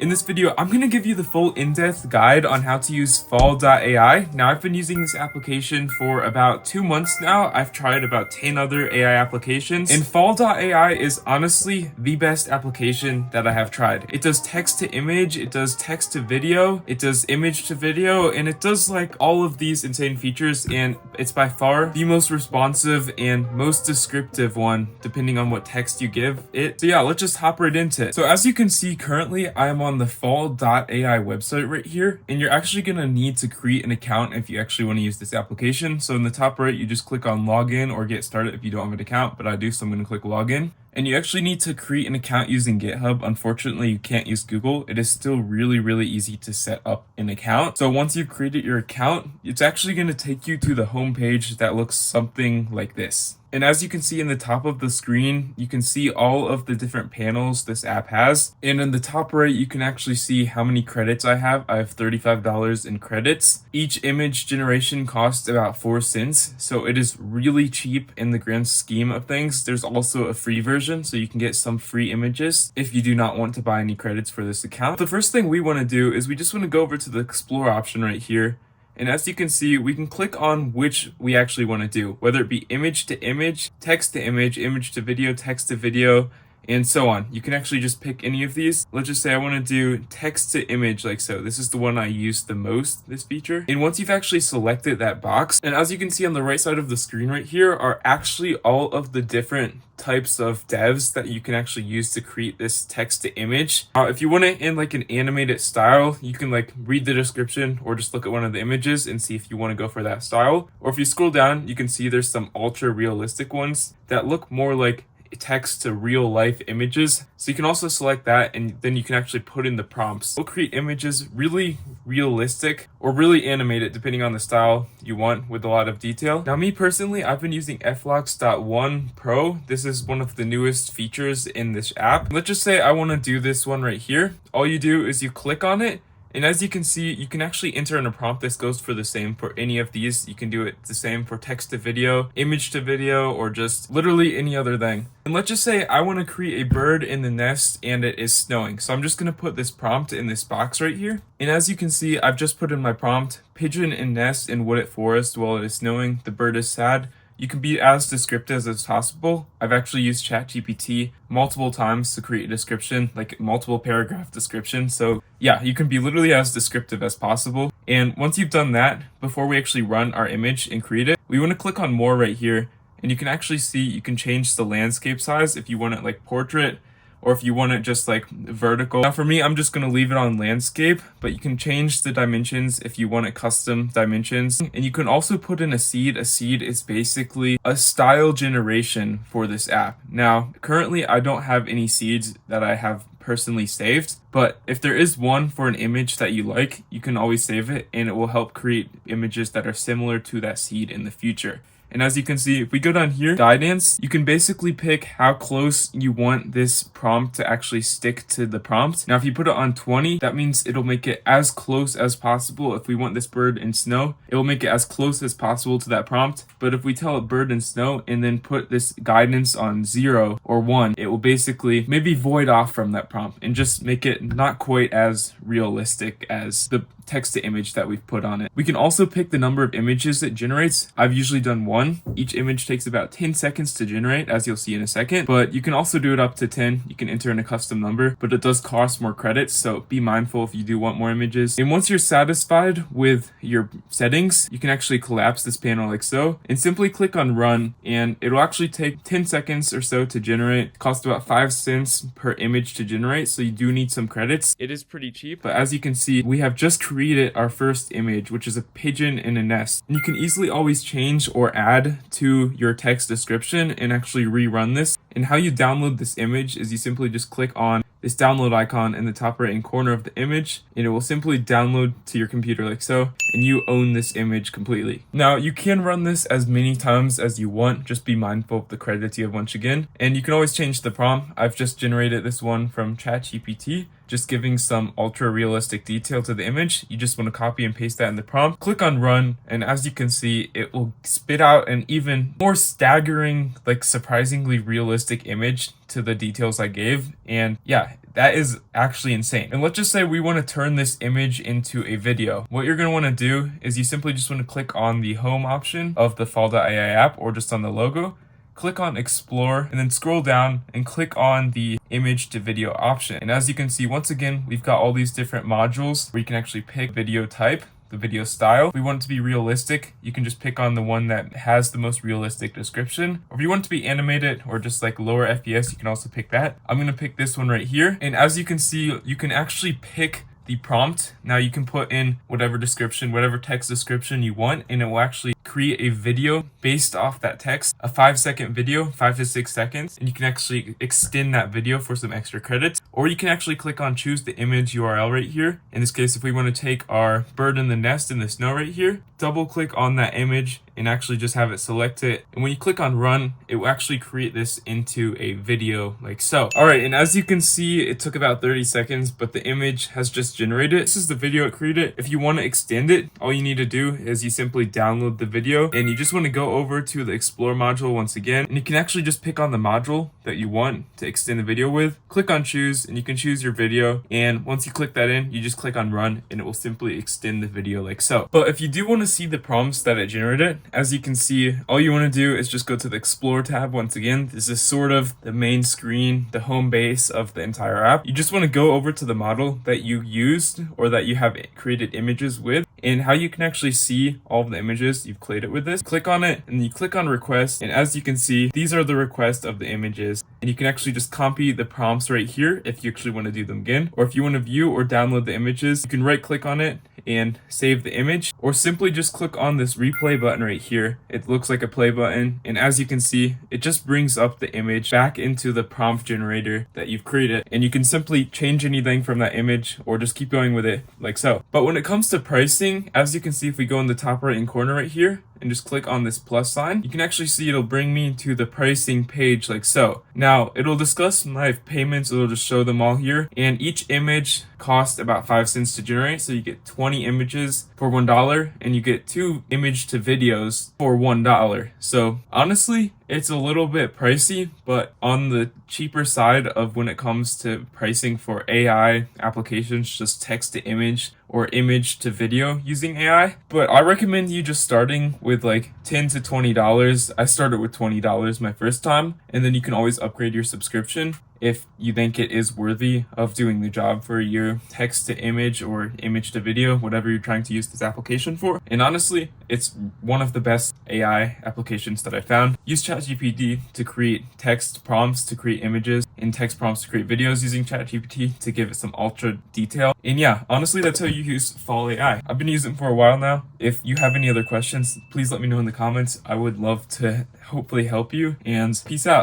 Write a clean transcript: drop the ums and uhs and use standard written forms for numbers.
In this video, I'm going to give you the full in-depth guide on how to use Fal.AI. Now, I've been using this application for about 2 months now. I've tried about 10 other AI applications, and Fal.AI is honestly the best application that I have tried. It does text to image, it does text to video, it does image to video, and it does like all of these insane features, and it's by far the most responsive and most descriptive one, depending on what text you give it. So yeah, let's just hop right into it. So as you can see, currently I am on the Fal.AI website right here, and you're actually going to need to create an account if you actually want to use this application. So in the top right, you just click on login or get started if you don't have an account, but I do, so I'm going to click login. And you actually need to create an account using GitHub. Unfortunately, you can't use Google. It is still really easy to set up an account. So once you've created your account, it's actually going to take you to the home page that looks something like this. And as you can see in the top of the screen, you can see all of the different panels this app has. And in the top right, you can actually see how many credits I have. I have $35 in credits. Each image generation costs about 4 cents. So it is really cheap in the grand scheme of things. There's also a free version, so you can get some free images if you do not want to buy any credits for this account. The first thing we want to do is we just want to go over to the explore option right here. And as you can see, we can click on which we actually want to do, whether it be image to image, text to image, image to video, text to video, and so on. You can actually just pick any of these. Let's just say I want to do text to image like so. This is the one I use the most, this feature. And once you've actually selected that box, and as you can see on the right side of the screen right here are actually all of the different types of devs that you can actually use to create this text to image. If you want it in like an animated style, you can like read the description or just look at one of the images and see if you want to go for that style. Or if you scroll down, you can see there's some ultra realistic ones that look more like text to real life images. So you can also select that, and then you can actually put in the prompts. We'll create images really realistic or really animated depending on the style you want with a lot of detail. Now me personally, I've been using flux.1 Pro. This is one of the newest features in this app. Let's just say I want to do this one right here. All you do is you click on it, and as you can see, you can actually enter in a prompt. This goes for the same for any of these. You can do it the same for text to video, image to video, or just literally any other thing. And let's just say I want to create a bird in the nest and it is snowing. So I'm just going to put this prompt in this box right here. And as you can see, I've just put in my prompt, pigeon in nest in wooded forest while it is snowing. The bird is sad. You can be as descriptive as possible. I've actually used ChatGPT multiple times to create a description, like multiple paragraph description. So yeah, you can be literally as descriptive as possible. And once you've done that, before we actually run our image and create it, we want to click on more right here. And you can actually see, you can change the landscape size if you want it like portrait, or if you want it just like vertical. Now for me, I'm just gonna leave it on landscape, but you can change the dimensions if you want it custom dimensions. And you can also put in a seed. A seed is basically a style generation for this app. Now, currently I don't have any seeds that I have personally saved, but if there is one for an image that you like, you can always save it, and it will help create images that are similar to that seed in the future. And as you can see, if we go down here, guidance, you can basically pick how close you want this prompt to actually stick to the prompt. Now, if you put it on 20, that means it'll make it as close as possible. If we want this bird in snow, it will make it as close as possible to that prompt. But if we tell it bird in snow and then put this guidance on 0 or 1, it will basically maybe void off from that prompt and just make it not quite as realistic as the text to image that we've put on it. We can also pick the number of images it generates. I've usually done 1. Each image takes about 10 seconds to generate, as you'll see in a second, but you can also do it up to 10. You can enter in a custom number, but it does cost more credits, so be mindful if you do want more images. And once you're satisfied with your settings, you can actually collapse this panel like so, and simply click on run, and it'll actually take 10 seconds or so to generate. It costs about 5 cents per image to generate, so you do need some credits. It is pretty cheap, but as you can see, we have just created our first image, which is a pigeon in a nest. And you can easily always change or add to your text description and actually rerun this. And how you download this image is you simply just click on this download icon in the top right hand corner of the image, and it will simply download to your computer like so, and you own this image completely. Now, you can run this as many times as you want. Just be mindful of the credits you have once again. And you can always change the prompt. I've just generated this one from ChatGPT. just giving some ultra realistic detail to the image. You just want to copy and paste that in the prompt, click on run, and as you can see, it will spit out an even more staggering, like surprisingly realistic image to the details I gave. And yeah, that is actually insane. And let's just say we want to turn this image into a video. What you're going to want to do is you simply just want to click on the home option of the Fal.AI app or just on the logo. Click on explore and then scroll down and click on the image to video option. And as you can see, once again, we've got all these different modules where you can actually pick video type, the video style. If we want it to be realistic, you can just pick on the one that has the most realistic description. Or if you want it to be animated or just like lower FPS, you can also pick that. I'm going to pick this one right here. And as you can see, you can actually pick the prompt. Now you can put in whatever description, whatever text description you want, and it will actually create a video based off that text, a 5-second video, 5 to 6 seconds, and you can actually extend that video for some extra credits. Or you can actually click on choose the image URL right here. In this case, if we want to take our bird in the nest in the snow right here, double click on that image and actually just have it select it. And when you click on run, it will actually create this into a video like so. All right, and as you can see, it took about 30 seconds, but the image has just generated. This is the video it created. If you want to extend it, all you need to do is you simply download the video and you just want to go over to the explore module once again, and you can actually just pick on the module that you want to extend the video with, click on choose, and you can choose your video. And once you click that in, you just click on run and it will simply extend the video like so. But if you do want to see the prompts that it generated, as you can see, all you want to do is just go to the explore tab once again. This is sort of the main screen, the home base of the entire app. You just want to go over to the model that you used or that you have created images with, and how you can actually see all of the images you've created with this. Click on it and you click on request, and as you can see, these are the requests of the images, and you can actually just copy the prompts right here if you actually want to do them again. Or if you want to view or download the images, you can right click on it and save the image, or simply just click on this replay button right here. It looks like a play button, and as you can see, it just brings up the image back into the prompt generator that you've created, and you can simply change anything from that image or just keep going with it like so. But when it comes to pricing, as you can see, if we go in the top right hand corner right here and just click on this plus sign, you can actually see it'll bring me to the pricing page like so. Now it'll discuss my payments, it'll just show them all here, and each image costs about 5 cents to generate, so you get 20 images for $1 and you get 2 image to videos for $1. So honestly, it's a little bit pricey, but on the cheaper side of when it comes to pricing for AI applications, just text to image or image to video using AI. But I recommend you just starting with like $10 to $20. I started with $20 my first time, and then you can always upgrade your subscription if you think it is worthy of doing the job for your text to image or image to video, whatever you're trying to use this application for. And honestly, it's one of the best AI applications that I found. Use ChatGPT to create text prompts to create images and text prompts to create videos using ChatGPT to give it some ultra detail. And yeah, honestly, that's how you use Fal.AI. I've been using it for a while now. If you have any other questions, please let me know in the comments. I would love to hopefully help you, and peace out.